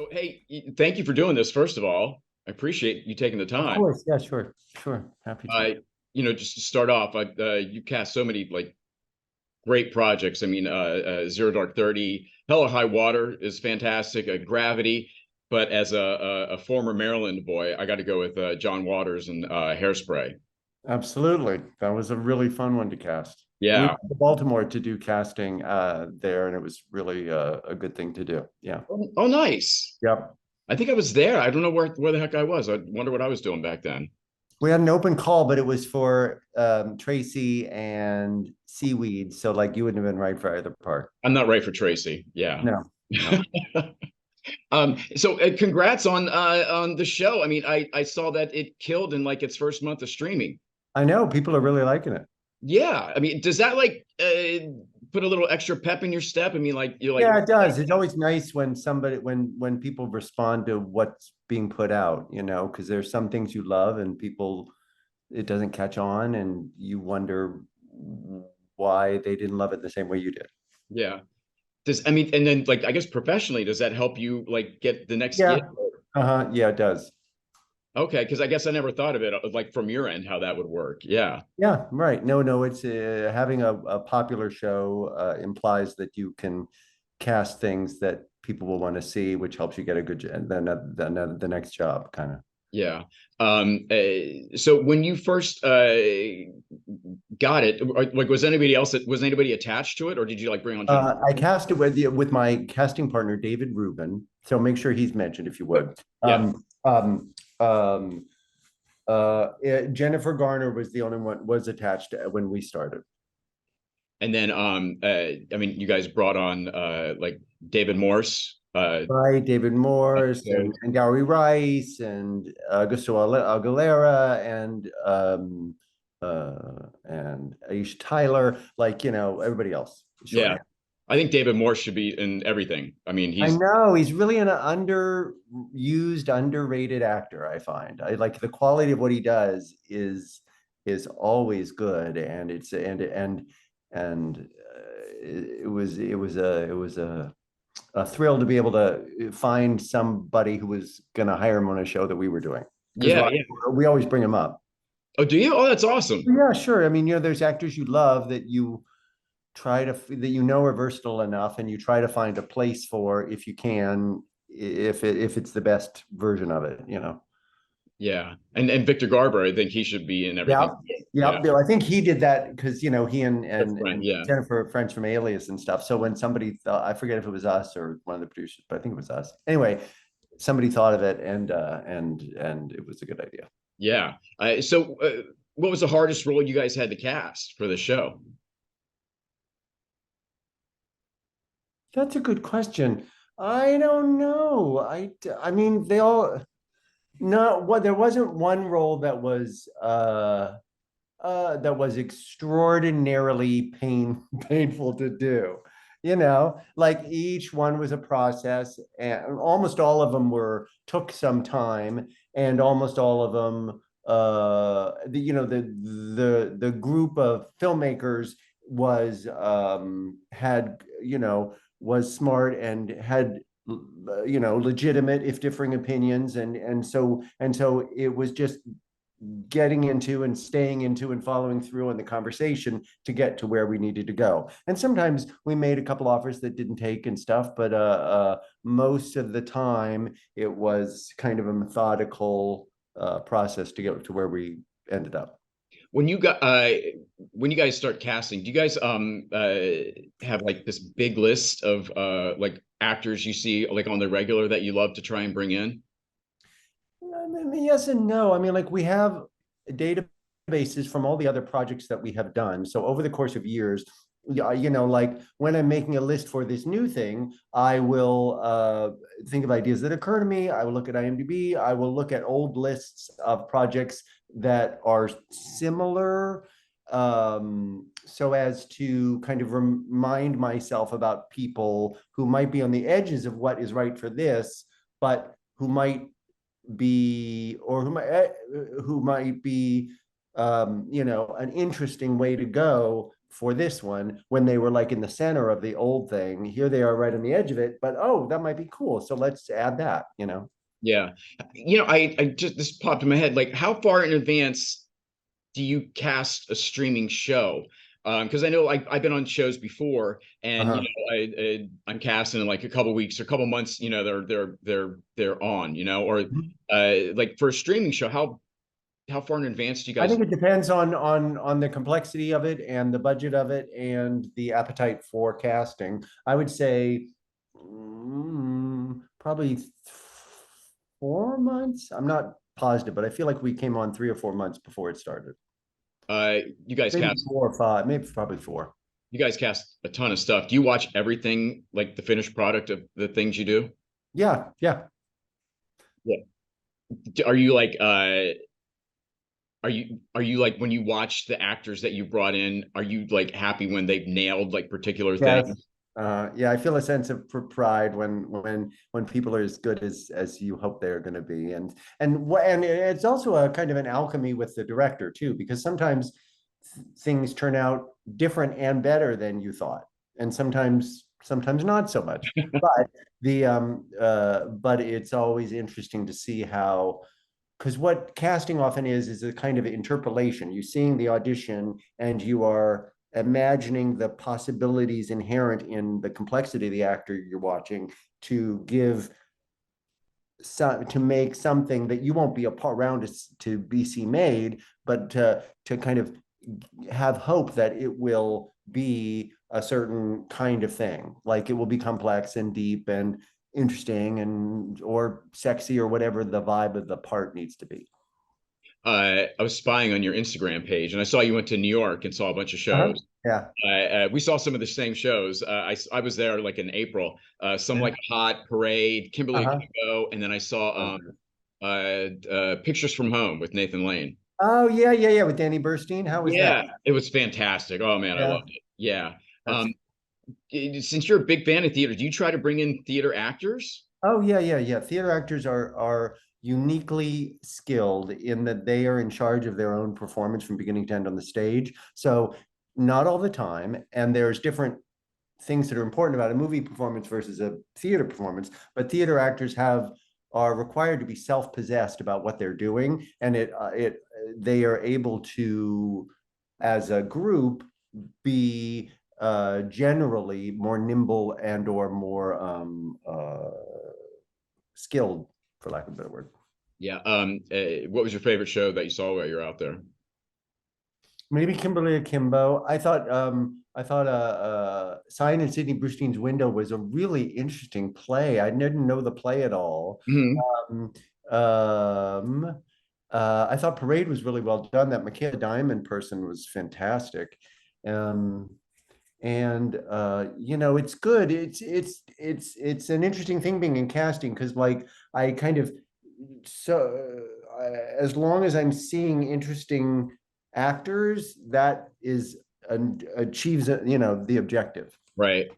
So, hey, thank you for doing this, first of all. I appreciate you taking the Of time. course, yeah, sure, sure. Happy to. I, just to start off, you cast so many like great projects. I mean, Zero Dark 30, Hell or High Water is fantastic. Gravity, but as a former Maryland boy, I got to go with John Waters and Hairspray. Absolutely. That was a really fun one to cast. We Yeah. went to Baltimore to do casting there, and it was really a good thing to do. Yeah. Oh, nice. Yep. I think I was there. I don't know where the heck I was. I wonder what I was doing back then. We had an open call, but it was for Tracy and Seaweed. So like you wouldn't have been right for either part. I'm not right for Tracy. Yeah. No, no. So congrats on the show. I mean, I saw that it killed in like its first month of streaming. I know people are really liking it. Yeah, I mean, does that like put a little extra pep in your step? I mean, like you're like, Yeah, it does. It's always nice when somebody when people respond to what's being put out, because there's some things you love and people it doesn't catch on and you wonder why they didn't love it the same way you did. yeah. Does I mean, and then like I guess professionally, does that help you like get the next Yeah. gig? Uh-huh. Yeah, it does. Okay, because I guess I never thought of it like from your end how that would work. Yeah, Yeah, right. No, it's having a popular show implies that you can cast things that people will want to see, which helps you get a good the next job kind of. yeah. So when you first got it, like was anybody attached to it, or did you like bring on Jennifer? I cast it with my casting partner David Rubin. So make sure he's mentioned if you would. Yeah. Um, um, Jennifer Garner was the only one was attached when we started. And then I mean you guys brought on like David Morse. Right, David Morse So, and Gary Rice and Augusto Aguilera and Aish Tyler, like everybody else. yeah. Shorthand. I think David Morse should be in everything. I mean, I he's know he's really an underused, underrated actor. I find I like the quality of what he does is always good, and it's and it was a thrill to be able to find somebody who was going to hire him on a show that we were doing because yeah, yeah. we always bring him up. Oh, do you? Oh, that's awesome. Yeah, sure. I mean, there's actors you love that you try to that are versatile enough, and you try to find a place for if you can, if it's the best version of it. Yeah. And Victor Garber, I think he should be in Yeah, everything. yeah. Yeah. Bill, I think he did that because he and, That's and right. and Yeah. Jennifer French from Alias and stuff. So when somebody thought, I forget if it was us or one of the producers, but I think it was us. Anyway, somebody thought of it, and it was a good idea. Yeah. So what was the hardest role you guys had to cast for the show? That's a good question. I don't know. I mean, they all no. What there wasn't one role that was extraordinarily painful to do. Like each one was a process, and almost all of them took some time, and almost all of them, the group of filmmakers was smart and had legitimate if differing opinions, and so it was just getting into and staying into and following through on the conversation to get to where we needed to go. And sometimes we made a couple offers that didn't take and stuff, but most of the time it was kind of a methodical process to get to where we ended up. When you got when you guys start casting, do you guys have like this big list of like actors you see like on the regular that you love to try and bring in? I mean, yes and no. I mean, like we have databases from all the other projects that we have done. So over the course of years, yeah, like when I'm making a list for this new thing, I will think of ideas that occur to me. I will look at IMDb. I will look at old lists of projects that are similar, so as to kind of remind myself about people who might be on the edges of what is right for this, but who might be or who might be an interesting way to go for this one when they were like in the center of the old thing. Here they are right on the edge of it, but oh, that might be cool. So let's add that, you know? Yeah. I just this popped in my head. Like, how far in advance do you cast a streaming show? Because I know I've been on shows before, and Uh-huh. I'm casting in like a couple weeks or a couple months. They're on. Or like for a streaming show, how far in advance do you I guys? think it depends on the complexity of it and the budget of it and the appetite for casting. I would say probably 4 months. I'm not positive, but I feel like we came on 3 or 4 months before it started. You guys Maybe cast 4 or 5, maybe probably 4. you guys cast a ton of stuff. Do you watch everything, like the finished product of the things you do? Yeah, yeah. Yeah. Are you like are you like when you watch the actors that you brought in, are you like happy when they've nailed like particular Yes. things? Yeah, I feel a sense of pride when people are as good as you hope they're going to be, and it's also a kind of an alchemy with the director too, because sometimes things turn out different and better than you thought, and sometimes not so much. But but it's always interesting to see how, because what casting often is a kind of interpolation. You're seeing the audition and you are imagining the possibilities inherent in the complexity of the actor you're watching to give to make something that you won't be around to be see made, but to kind of have hope that it will be a certain kind of thing, like it will be complex and deep and interesting and or sexy or whatever the vibe of the part needs to be. I was spying on your Instagram page, and I saw you went to New York and saw a bunch of Uh-huh. shows. Yeah. We saw some of the same shows. I was there like in April. Some Yeah. like Hot Parade, Kimberly Uh-huh. Kimbo, and then I saw Okay. Pictures from Home with Nathan Lane. Oh yeah, yeah, yeah. With Danny Burstein, how was that? Yeah, it was fantastic. Oh man, I Yeah, loved it. Yeah. that's. Since you're a big fan of theater, do you try to bring in theater actors? Oh yeah, yeah, yeah. Theater actors are uniquely skilled in that they are in charge of their own performance from beginning to end on the stage. So not all the time, and there's different things that are important about a movie performance versus a theater performance. But theater actors are required to be self-possessed about what they're doing, and it they are able to, as a group, be generally more nimble and or more skilled, for lack of a better word. Yeah. What was your favorite show that you saw while you're out there? Maybe Kimberly Akimbo. I thought Sign in Sidney Brustein's Window was a really interesting play. I didn't know the play at all. Mhm. Um, um, I thought Parade was really well done. That Michaela Diamond person was fantastic. Um, and it's good. It's an interesting thing being in casting, because like I kind of so as long as I'm seeing interesting actors, that is achieves the objective. Right.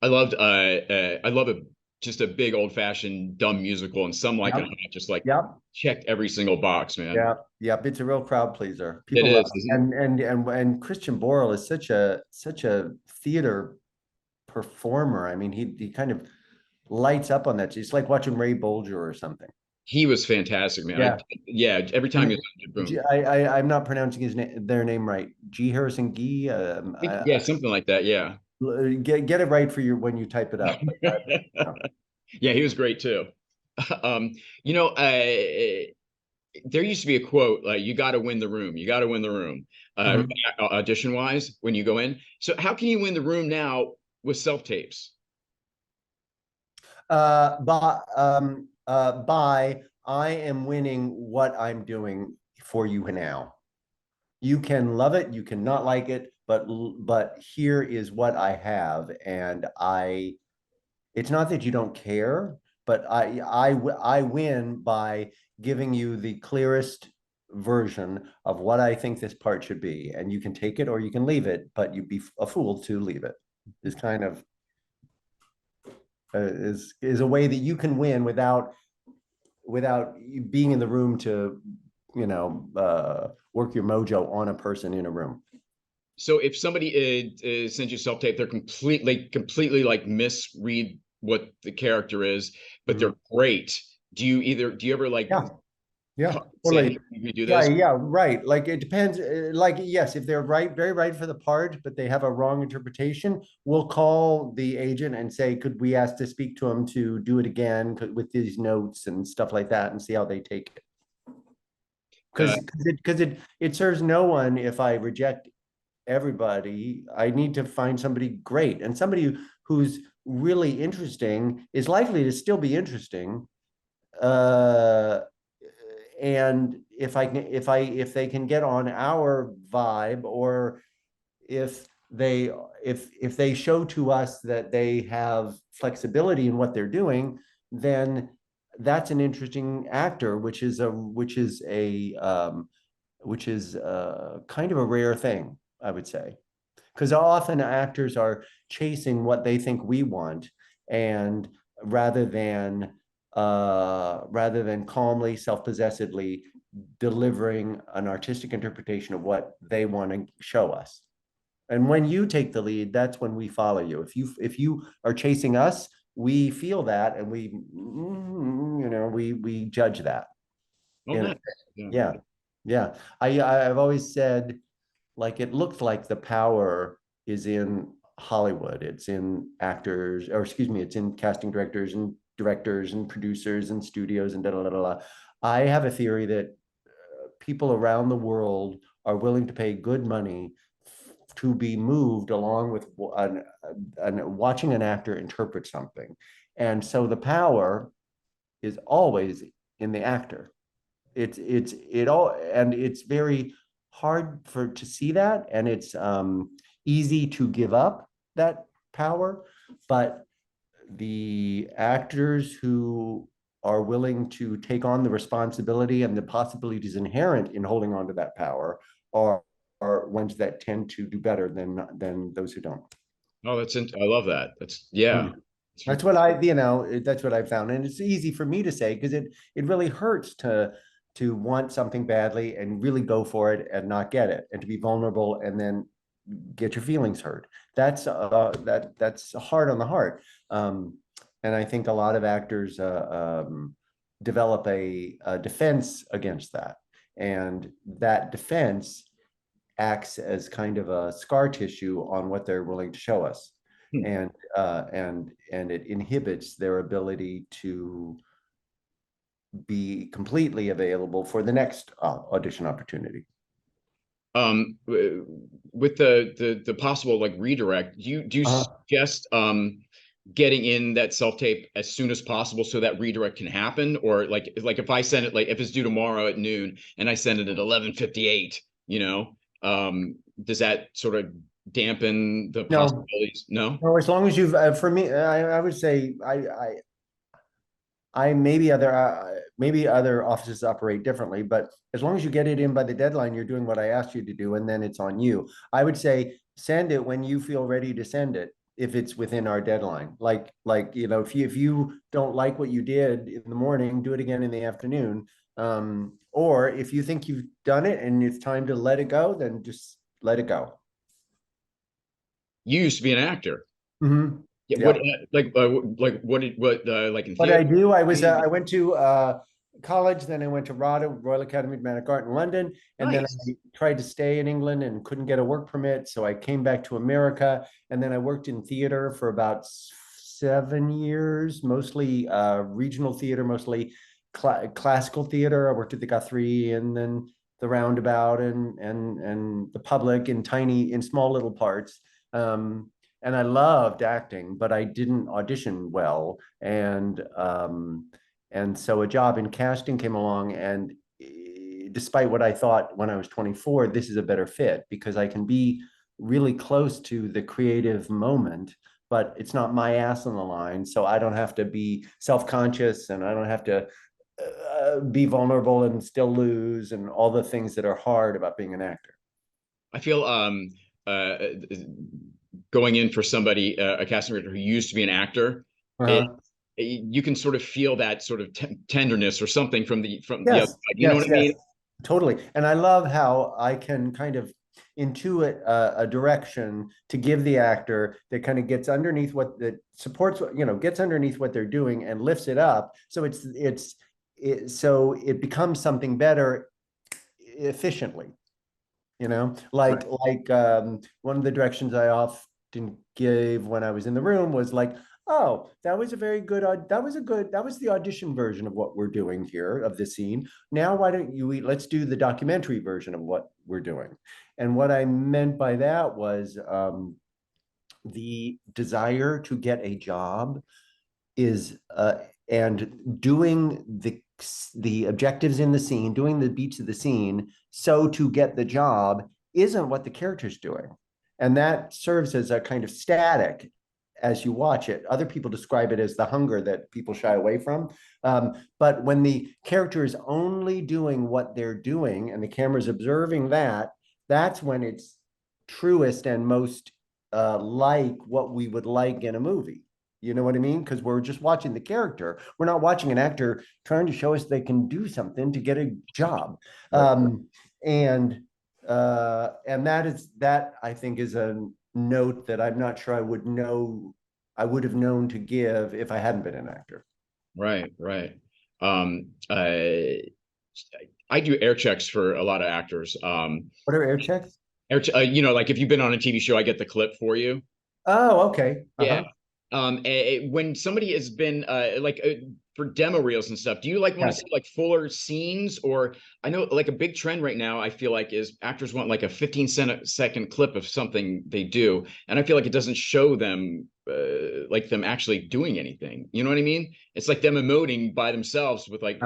I love a just a big old fashioned dumb musical, and Some Like It Yep, Hot just like yep, checked every single box, man. yep, yep. It's a real crowd pleaser. It People love is, it. isn't it? And Christian Borle is such a theater performer. I mean, he kind of lights up on that. It's like watching Ray Bolger or something. He was fantastic, man. Yeah. Yeah, every time And you boom. I'm not pronouncing their name right. G. Harrison Gee. Yeah, something like that. Yeah. Get it right for your when you type it up. Uh, Yeah, he was great too. Um, you know, there used to be a quote like "You got to win the room. You got to win the room." mhm. Audition wise, when you go in. So how can you win the room now with self tapes? By I am winning what I'm doing for you now. You can love it, you can not like it, but here is what I have, and I. It's not that you don't care, but I win by giving you the clearest version of what I think this part should be, and you can take it or you can leave it, but you'd be a fool to leave it. Is kind of is a way that you can win without being in the room to work your mojo on a person in a room. So if somebody sends you self-tape, they're completely like misread what the character is, but they're great. Do you ever like Yeah. Yeah, say, totally. hey, you do Yeah, this? yeah, right. Like it depends. Like, yes, if they're right, very right for the part, but they have a wrong interpretation, we'll call the agent and say, could we ask to speak to them to do it again with these notes and stuff like that and see how they take it. Uh, Because it serves no one if I reject everybody. I need to find somebody great, and somebody who's really interesting is likely to still be interesting. Uh, and if they can get on our vibe, or if they show to us that they have flexibility in what they're doing, then that's an interesting actor, which is kind of a rare thing, I would say, because often actors are chasing what they think we want, and rather than calmly, self-possessedly delivering an artistic interpretation of what they want to show us. And when you take the lead, that's when we follow you. If you are chasing us, we feel that, and we judge that. oh, In nice. effect. Yeah. Yeah, yeah. I've always said, like, it looked like the power is in Hollywood. It's in actors, or excuse me, it's in casting directors and producers and studios and da da da da. I have a theory that people around the world are willing to pay good money to be moved along with watching an actor interpret something. And so the power is always in the actor. It's very hard to see that, and it's easy to give up that power. But the actors who are willing to take on the responsibility and the possibilities inherent in holding on to that power are ones that tend to do better than those who don't. Oh, I love that. Yeah. Mm. That's what I found, and it's easy for me to say because it really hurts to want something badly and really go for it and not get it, and to be vulnerable and then get your feelings hurt. That's hard on the heart, and I think a lot of actors develop a defense against that, and that defense acts as kind of a scar tissue on what they're willing to show us, Hmm. and it inhibits their ability to be completely available for the next audition opportunity. With the possible like redirect, do you suggest getting in that self-tape as soon as possible so that redirect can happen? Or like if I send it, like if it's due tomorrow at noon and I send it at 11:58, does that sort of dampen the No, possibilities? No? no, as long as you've, for me, I would say I maybe other offices operate differently, but as long as you get it in by the deadline, you're doing what I asked you to do, and then it's on you. I would say send it when you feel ready to send it, if it's within our deadline. If you don't like what you did in the morning, do it again in the afternoon. Or if you think you've done it and it's time to let it go, then just let it go. You used to be an actor. Mm-hmm. Yeah. Yeah. Like in What I theater? do, I went to college, then I went to RADA, Royal Academy of Dramatic Art in London, and then Nice. I tried to stay in England and couldn't get a work permit, so I came back to America, and then I worked in theater for about 7 years, mostly regional theater, mostly classical theater. I worked at the Guthrie and then the Roundabout and the Public in small little parts. And I loved acting, but I didn't audition well. And so a job in casting came along, and despite what I thought when I was 24, this is a better fit because I can be really close to the creative moment, but it's not my ass on the line. So I don't have to be self-conscious, and I don't have to be vulnerable and still lose, and all the things that are hard about being an actor. I feel uh going in for somebody, a casting director who used to be an actor, it, Uh-huh. you can sort of feel that sort of tenderness or something from the other Yes, side. You know what yes, I yes, mean? totally. And I love how I can kind of into a direction to give the actor that kind of gets underneath what that supports, gets underneath what they're doing and lifts it up. So so it becomes something better efficiently, like one of the directions I often give when I was in the room was like, oh, that was a very good, that was the audition version of what we're doing here of the scene. Now, why don't let's do the documentary version of what we're doing. And what I meant by that was the desire to get a job is, and doing the objectives in the scene, doing the beats of the scene, so to get the job isn't what the character's doing. And that serves as a kind of static as you watch it. Other people describe it as the hunger that people shy away from. But when the character is only doing what they're doing and the camera's observing that, that's when it's truest and most like what we would like in a movie. You know what I mean? Because we're just watching the character. We're not watching an actor trying to show us they can do something to get a job. And that I think is a note that I'm not sure I would have known to give if I hadn't been an actor. Right. I do air checks for a lot of actors. What are air checks? Like if you've been on a TV show, I get the clip for you. Oh, okay. Yeah. When somebody has been for demo reels and stuff, do you want to see like fuller scenes? Or I know like a big trend right now, I feel like, is actors want like a 15-second clip of something they do, and I feel like it doesn't show them like them actually doing anything. You know what I mean? It's like them emoting by themselves with like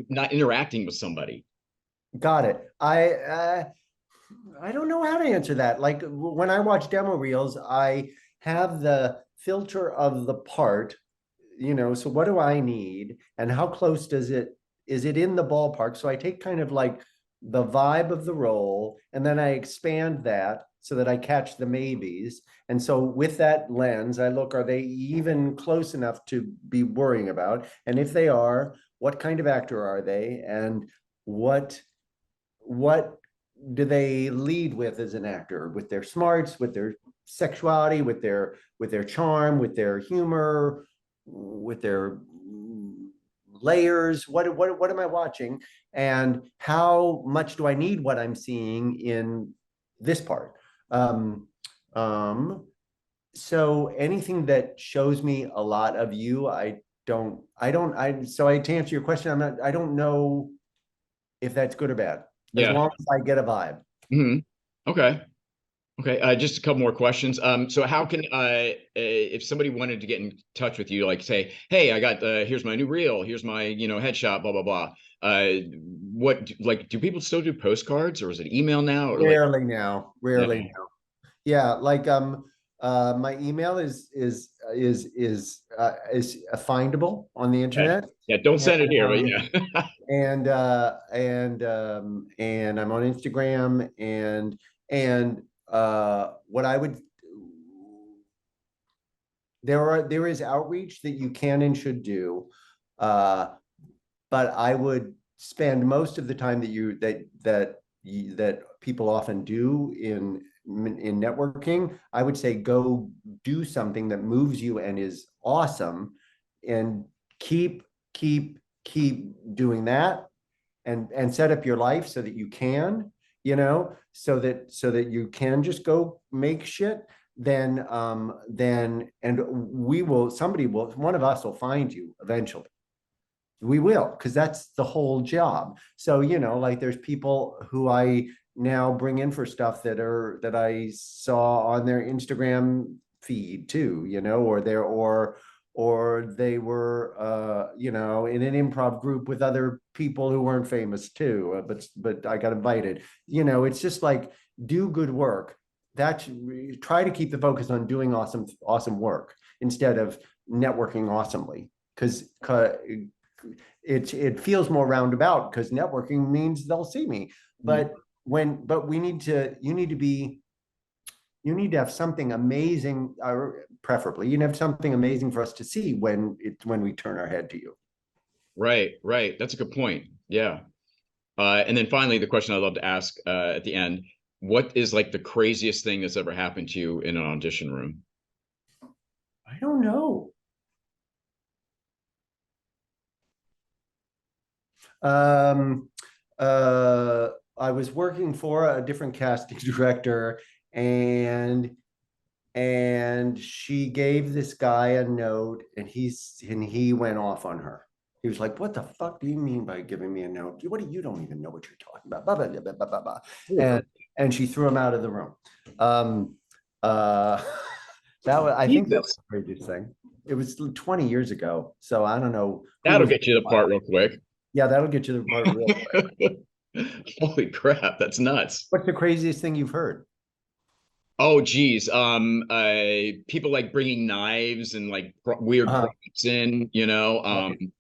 not interacting with somebody. Got it. I don't know how to answer that. Like when I watch demo reels, I have the filter of the part, so what do I need and how close is it in the ballpark? So I take kind of like the vibe of the role and then I expand that so that I catch the maybes. And so with that lens, I look, are they even close enough to be worrying about? And if they are, what kind of actor are they? And what do they lead with as an actor, with their smarts, with their sexuality, with their charm, with their humor, with their layers? What am I watching? And how much do I need what I'm seeing in this part? So anything that shows me a lot of you, so to answer your question, I don't know if that's good or bad. As long as I get a vibe. Okay. Just a couple more questions. So how can if somebody wanted to get in touch with you, like say, hey, I got here's my new reel, here's my headshot, blah blah blah. What do people still do postcards, or is it email now? Or rarely now. Yeah, like my email is findable on the internet. Yeah, don't send it here, but yeah. and I'm on Instagram and what I would, there is outreach that you can and should do, but I would spend most of the time that people often do in networking. I would say go do something that moves you and is awesome, and keep doing that, and set up your life so that you can, so that you can just go make shit. Then and one of us will find you eventually. We will, because that's the whole job. So like there's people who I now bring in for stuff that I saw on their Instagram feed too, or they were in an improv group with other people who weren't famous too, but I got invited. It's just like, do good work. Try to keep the focus on doing awesome work instead of networking awesomely, because it feels more roundabout, because networking means they'll see me. But you need to have something amazing, preferably you have something amazing for us to see when we turn our head to you. Right. That's a good point. Yeah. And then finally, the question I'd love to ask at the end: what is like the craziest thing that's ever happened to you in an audition room? I don't know. Um, I was working for a different casting director, and she gave this guy a note, and he went off on her. He was like, "What the fuck do you mean by giving me a note? What do you don't even know what you're talking about?" Blah, blah, blah, blah, blah, blah. And she threw him out of the room. Um, uh, that was, I think that was Jesus, the craziest thing. It was 20 years ago, so I don't know who that'll was. get you the part real quick. Yeah, that'll get you the part real quick. Holy crap, that's nuts. What's the craziest thing you've heard? Oh geez, people like bringing knives and like weird Uh-huh. props in, I'm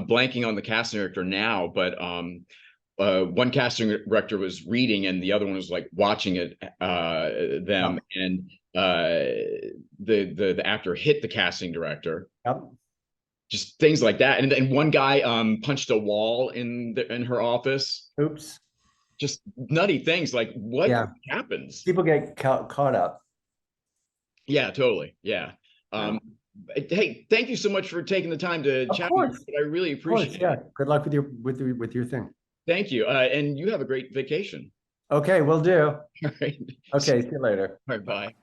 blanking on the casting director now, but one casting director was reading and the other one was like watching it, them, Yep. and the actor hit the casting director. Yep. Just things like that, and one guy punched a wall in her office. Oops. Just nutty things. Like what Yeah. happens? People get caught up. Yeah, totally. Yeah. Yeah. Um, hey, thank you so much for taking the time to Of chat with course. me. I really Of course. appreciate Yeah. it. Good luck with your thing. Thank you. And you have a great vacation. Okay, will do. All right. Okay, see you later. All right, bye.